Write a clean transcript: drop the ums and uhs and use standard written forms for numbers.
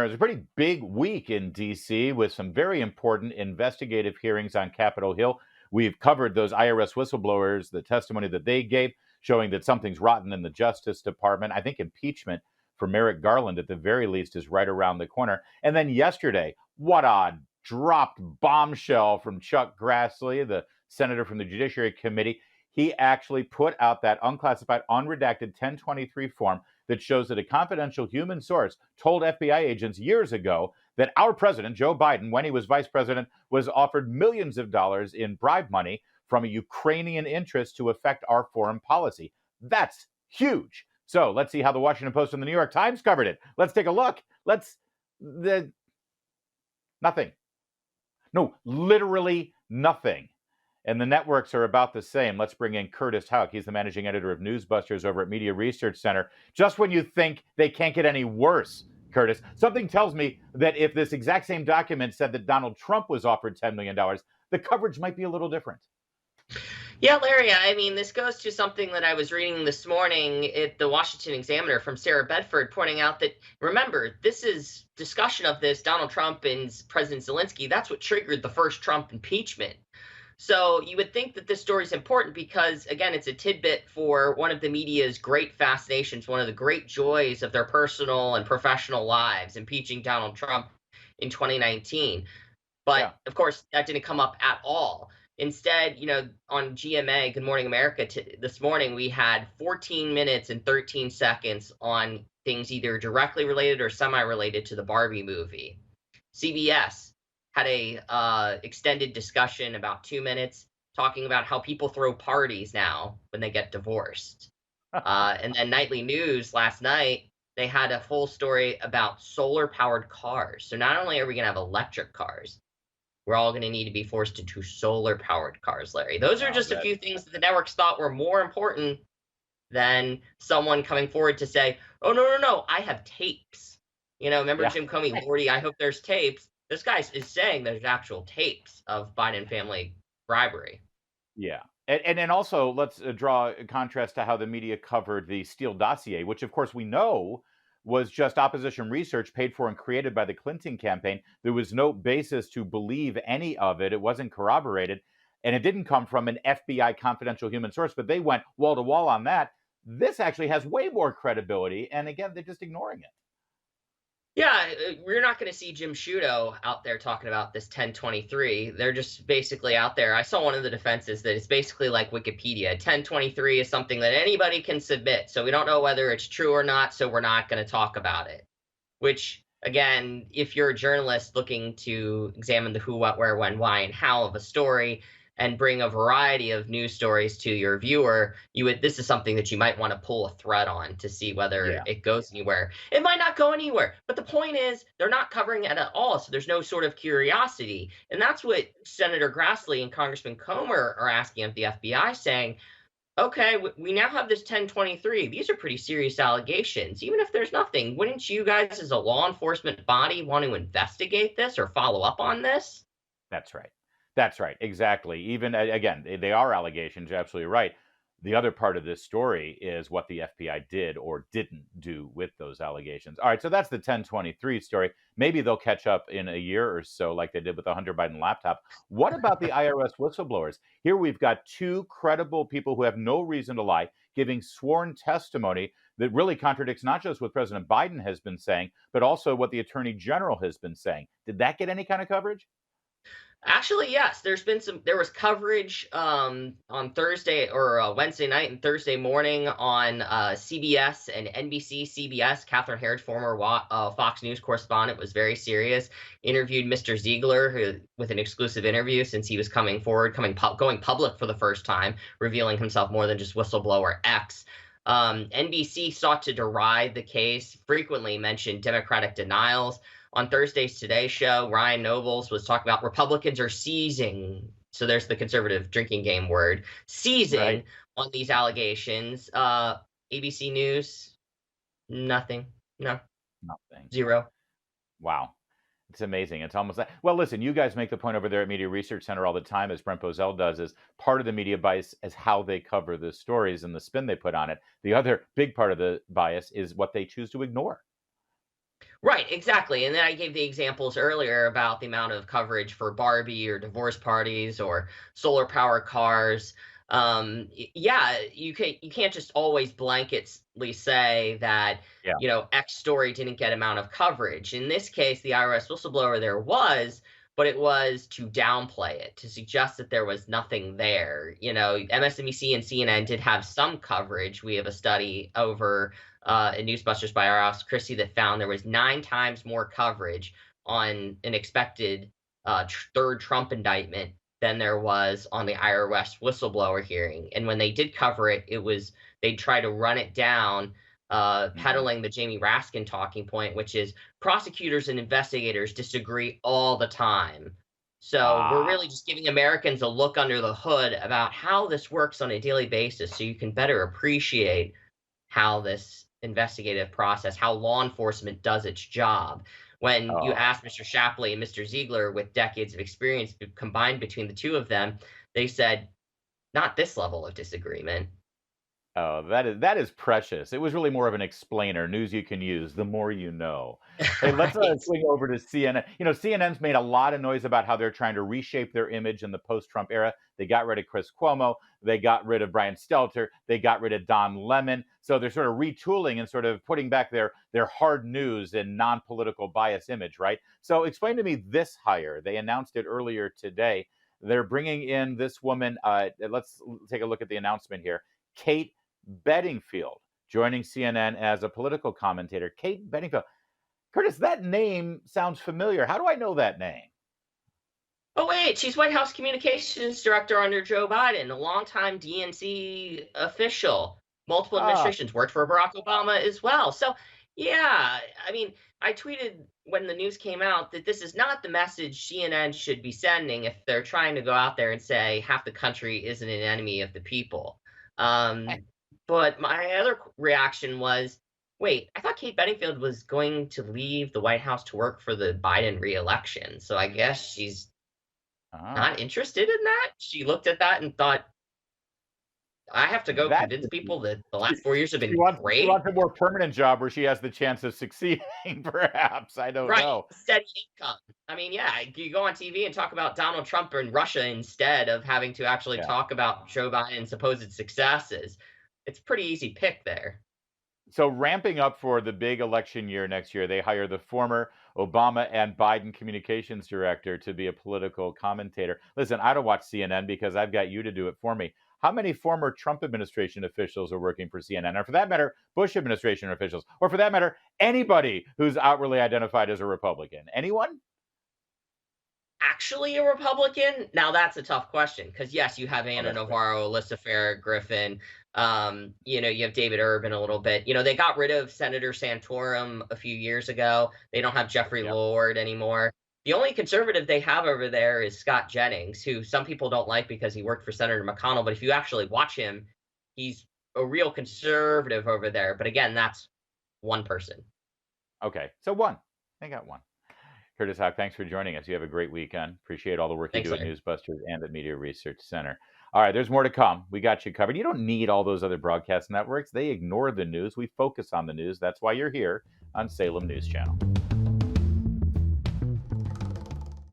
It was a pretty big week in D.C. with some very important investigative hearings on Capitol Hill. We've covered those IRS whistleblowers, the testimony that they gave, showing that something's rotten in the Justice Department. I think impeachment for Merrick Garland, at the very least, is right around the corner. And then yesterday, what a dropped bombshell from Chuck Grassley, the senator from the Judiciary Committee. He actually put out that unclassified, unredacted 1023 form that shows that a confidential human source told FBI agents years ago that our president, Joe Biden, when he was vice president, was offered millions of dollars in bribe money from a Ukrainian interest to affect our foreign policy. That's huge. So let's see how the Washington Post and the New York Times covered it. Let's take a look. Nothing. No, literally nothing. And the networks are about the same. Let's bring in Curtis Houck. He's the managing editor of Newsbusters over at Media Research Center. Just when you think they can't get any worse, Curtis, something tells me that if this exact same document said that Donald Trump was offered $10 million, the coverage might be a little different. Yeah, Larry, I mean, this goes to something that I was reading this morning at the Washington Examiner from Sarah Bedford, pointing out that, remember, this is discussion of this, Donald Trump and President Zelensky. That's what triggered the first Trump impeachment. So you would think that this story is important because, again, it's a tidbit for one of the media's great fascinations, one of the great joys of their personal and professional lives, impeaching Donald Trump in 2019. But, Of course, that didn't come up at all. Instead, on GMA, Good Morning America, this morning, we had 14 minutes and 13 seconds on things either directly related or semi-related to the Barbie movie. CBS had a extended discussion, about 2 minutes, talking about how people throw parties now when they get divorced. And then Nightly News last night, they had a full story about solar-powered cars. So not only are we going to have electric cars, we're all going to need to be forced into solar-powered cars, Larry. Those are just a few things that the networks thought were more important than someone coming forward to say, oh, no, I have tapes. Remember Jim Comey, Lordy, I hope there's tapes. This guy is saying there's actual tapes of Biden family bribery. Yeah. And also, let's draw a contrast to how the media covered the Steele dossier, which, of course, we know was just opposition research paid for and created by the Clinton campaign. There was no basis to believe any of it. It wasn't corroborated. And it didn't come from an FBI confidential human source, but they went wall to wall on that. This actually has way more credibility. And again, they're just ignoring it. Yeah, we're not going to see Jim Sciutto out there talking about this 1023. They're just basically out there. I saw one of the defenses that it's basically like Wikipedia. 1023 is something that anybody can submit. So we don't know whether it's true or not, so we're not going to talk about it. Which, again, if you're a journalist looking to examine the who, what, where, when, why, and how of a story, and bring a variety of news stories to your viewer, this is something that you might want to pull a thread on to see whether it goes anywhere. It might not go anywhere, but the point is they're not covering it at all, so there's no sort of curiosity. And that's what Senator Grassley and Congressman Comer are asking of the FBI, saying, okay, we now have this 1023. These are pretty serious allegations. Even if there's nothing, wouldn't you guys as a law enforcement body want to investigate this or follow up on this? That's right. That's right. Exactly. Even again, they are allegations. You're absolutely right. The other part of this story is what the FBI did or didn't do with those allegations. All right. So that's the 1023 story. Maybe they'll catch up in a year or so, like they did with the Hunter Biden laptop. What about the IRS whistleblowers? Here we've got two credible people who have no reason to lie, giving sworn testimony that really contradicts not just what President Biden has been saying, but also what the Attorney General has been saying. Did that get any kind of coverage? Actually, yes. There was coverage on Thursday or Wednesday night and Thursday morning on CBS and NBC. CBS, Catherine Herridge, former Fox News correspondent, was very serious. Interviewed Mr. Ziegler with an exclusive interview since he was going public for the first time, revealing himself more than just whistleblower X. NBC sought to deride the case, frequently mentioned Democratic denials. On Thursday's Today Show, Ryan Nobles was talking about Republicans are seizing. So there's the conservative drinking game word, seizing on these allegations. ABC News, nothing. No. Nothing. Zero. Wow. It's amazing. It's almost like, well, listen, you guys make the point over there at Media Research Center all the time, as Brent Bozell does, is part of the media bias is how they cover the stories and the spin they put on it. The other big part of the bias is what they choose to ignore. Right, exactly. And then I gave the examples earlier about the amount of coverage for Barbie or divorce parties or solar power cars. Yeah, you can't just always blanketly say that Yeah. X story didn't get amount of coverage. In this case, the IRS whistleblower there was, but it was to downplay it, to suggest that there was nothing there. MSNBC and CNN did have some coverage. We have a study over in Newsbusters by our house, Chrissy, that found there was 9 times more coverage on an expected third Trump indictment than there was on the IRS whistleblower hearing. And when they did cover it, they'd try to run it down, Hmm. peddling the Jamie Raskin talking point, which is prosecutors and investigators disagree all the time. So we're Ah. really just giving Americans a look under the hood about how this works on a daily basis so you can better appreciate how this investigative process, how law enforcement does its job. When you Oh. ask Mr. Shapley and Mr. Ziegler, with decades of experience combined between the two of them, they said, not this level of disagreement. Oh, that is precious. It was really more of an explainer, news you can use, the more you know. Hey, let's Right. swing over to CNN. CNN's made a lot of noise about how they're trying to reshape their image in the post-Trump era. They got rid of Chris Cuomo, they got rid of Brian Stelter, they got rid of Don Lemon. So they're sort of retooling and sort of putting back their hard news and non-political bias image, right? So explain to me this hire. They announced it earlier today. They're bringing in this woman. Let's take a look at the announcement here. Kate Bedingfield joining CNN as a political commentator. Kate Bedingfield. Curtis, that name sounds familiar. How do I know that name? Oh, wait, she's White House Communications Director under Joe Biden, a longtime DNC official, multiple Ah, administrations, worked for Barack Obama as well. So, yeah, I mean, I tweeted when the news came out that this is not the message CNN should be sending if they're trying to go out there and say half the country isn't an enemy of the people. Um, but my other reaction was, wait, I thought Kate Bedingfield was going to leave the White House to work for the Biden reelection. So I guess she's not ah, interested in that. She looked at that and thought, I have to go that's convince interesting. people that the She, last 4 years have she been wants she great. wants a more permanent job where she has the chance of succeeding. Perhaps I don't Right. know. Steady income. I mean, yeah, you go on TV and talk about Donald Trump and Russia instead of having to actually Yeah. talk about Joe Biden's supposed successes. It's a pretty easy pick there. So ramping up for the big election year next year, they hire the former Obama and Biden communications director to be a political commentator. Listen, I don't watch CNN because I've got you to do it for me. How many former Trump administration officials are working for CNN? Or for that matter, Bush administration officials? Or for that matter, anybody who's outwardly identified as a Republican? Anyone? Actually a Republican? Now that's a tough question because yes, you have Oh, Anna that's true. Navarro, Alyssa Farah Griffin. You have David Urban a little bit. They got rid of Senator Santorum a few years ago. They don't have Jeffrey Yeah. Lord anymore. The only conservative they have over there is Scott Jennings, who some people don't like because he worked for Senator McConnell. But if you actually watch him, he's a real conservative over there. But again, that's one person. Okay. So one. I got one. Curtis Houck, thanks for joining us. You have a great weekend. Appreciate all the work you Thanks, do at Larry. Newsbusters and at Media Research Center. All right, there's more to come. We got you covered. You don't need all those other broadcast networks. They ignore the news. We focus on the news. That's why you're here on Salem News Channel.